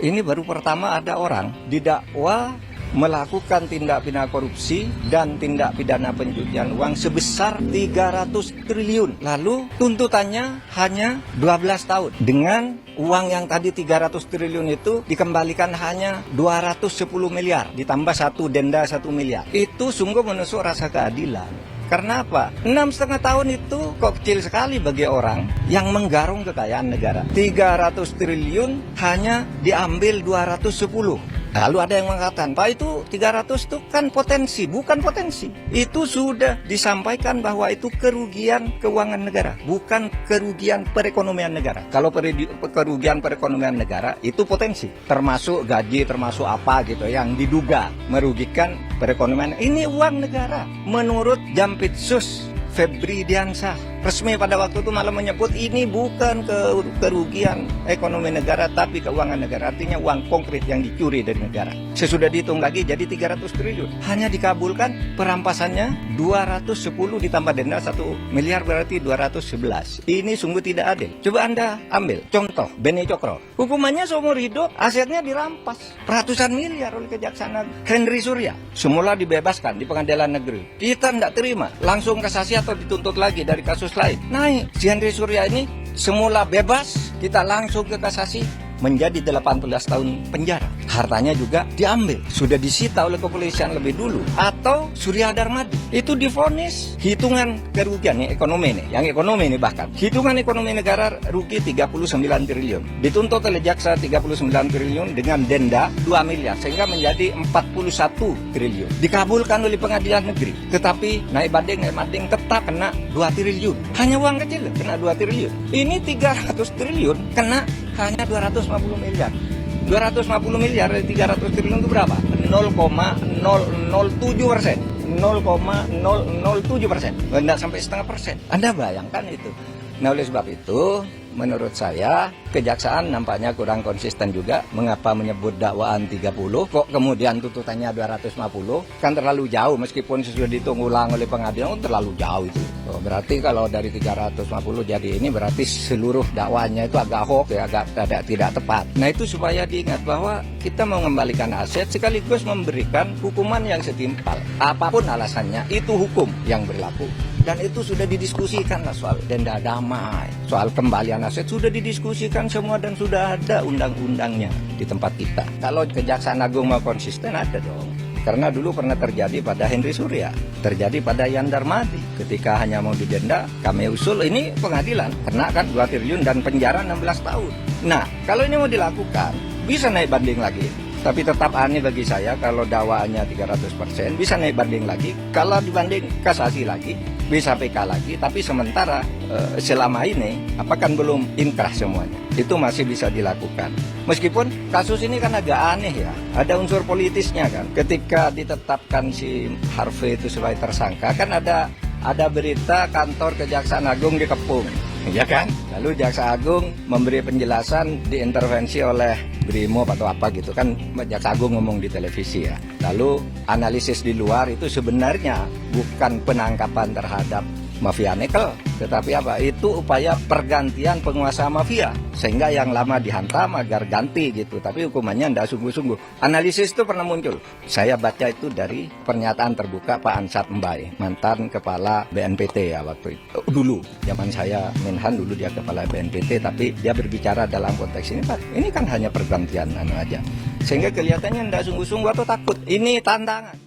Ini baru pertama ada orang didakwa melakukan tindak pidana korupsi dan tindak pidana pencucian uang sebesar 300 triliun. Lalu tuntutannya hanya 12 tahun. Dengan uang yang tadi 300 triliun itu dikembalikan hanya 210 miliar. Ditambah satu denda 1 miliar. Itu sungguh menusuk rasa keadilan. Karena apa? 6,5 tahun itu kok kecil sekali bagi orang yang menggarung kekayaan negara. 300 triliun hanya diambil 210. Lalu ada yang mengatakan, Pak, itu 300 itu kan potensi, bukan potensi. Itu sudah disampaikan bahwa itu kerugian keuangan negara, bukan kerugian perekonomian negara. Kalau kerugian perekonomian negara itu potensi, termasuk gaji, termasuk apa gitu yang diduga merugikan perekonomian. Ini uang negara. Menurut Jampitsus Febri Diansah, resmi pada waktu itu malah menyebut ini bukan kerugian ekonomi negara tapi keuangan negara, artinya uang konkret yang dicuri dari negara. Sesudah dihitung lagi jadi 300 triliun. Hanya dikabulkan perampasannya 210 ditambah denda 1 miliar berarti 211. Ini sungguh tidak adil. Coba Anda ambil contoh Beni Cokro. Hukumannya seumur hidup, asetnya dirampas ratusan miliar oleh Kejaksaan Agung. Henry Surya semula dibebaskan di pengadilan negeri. Kita tidak terima, langsung kasasi atau dituntut lagi dari kasus lain. Naik, si Henry Surya ini semula bebas, kita langsung ke kasasi, menjadi 18 tahun penjara. Hartanya juga diambil, sudah disita oleh kepolisian lebih dulu. Atau Surya Darmadi, itu divonis hitungan kerugian nih, ekonomi nih, yang ekonomi ini bahkan. Hitungan ekonomi negara rugi 39 triliun. Dituntut oleh jaksa 39 triliun dengan denda 2 miliar, sehingga menjadi 41 triliun. Dikabulkan oleh pengadilan negeri, tetapi naik banding tetap kena 2 triliun. Hanya uang kecil, kena 2 triliun. Ini 300 triliun, kena hanya 250 miliar. 250 miliar dari 300 triliun itu berapa? 0,007%. 0,007%. Tidak sampai setengah persen. Anda bayangkan itu. Nah, oleh sebab itu, menurut saya, Kejaksaan nampaknya kurang konsisten juga. Mengapa menyebut dakwaan 30, kok kemudian tuntutannya 250? Kan terlalu jauh, meskipun sudah dihitung ulang oleh pengadilan, terlalu jauh itu. Berarti kalau dari 350 jadi ini, berarti seluruh dakwanya itu agak hoax, ya, agak tidak tepat. Nah, itu supaya diingat bahwa kita mengembalikan aset sekaligus memberikan hukuman yang setimpal. Apapun alasannya, itu hukum yang berlaku. Dan itu sudah didiskusikan lah soal denda damai, soal kembalian aset sudah didiskusikan semua dan sudah ada undang-undangnya di tempat kita. Kalau Kejaksaan Agung mau konsisten ada dong. Karena dulu pernah terjadi pada Henry Surya, terjadi pada Yan Darmadi. Ketika hanya mau didenda, kami usul ini pengadilan, kena kan 2 triliun dan penjara 16 tahun. Nah, kalau ini mau dilakukan, bisa naik banding lagi. Tapi tetap aneh bagi saya kalau dakwaannya 300%, bisa naik banding lagi. Kalau dibanding kasasi lagi, bisa PK lagi. Tapi sementara selama ini, kan belum inkrah semuanya. Itu masih bisa dilakukan. Meskipun kasus ini kan agak aneh ya. Ada unsur politisnya kan. Ketika ditetapkan si Harvey itu sebagai tersangka, kan ada berita kantor Kejaksaan Agung dikepung. Ya kan? Lalu Jaksa Agung memberi penjelasan diintervensi oleh Brimob atau apa gitu kan, Jaksa Agung ngomong di televisi ya. Lalu analisis di luar itu sebenarnya bukan penangkapan terhadap mafia nikel, tetapi apa? Itu upaya pergantian penguasa mafia sehingga yang lama dihantam agar ganti gitu. Tapi hukumannya tidak sungguh-sungguh. Analisis itu pernah muncul. Saya baca itu dari pernyataan terbuka Pak Ansat Mbae, mantan kepala BNPT ya waktu itu. Dulu zaman saya Menhan, dulu dia kepala BNPT, tapi dia berbicara dalam konteks ini, Pak. Ini kan hanya pergantian aja. Sehingga kelihatannya tidak sungguh-sungguh atau takut. Ini tantangan.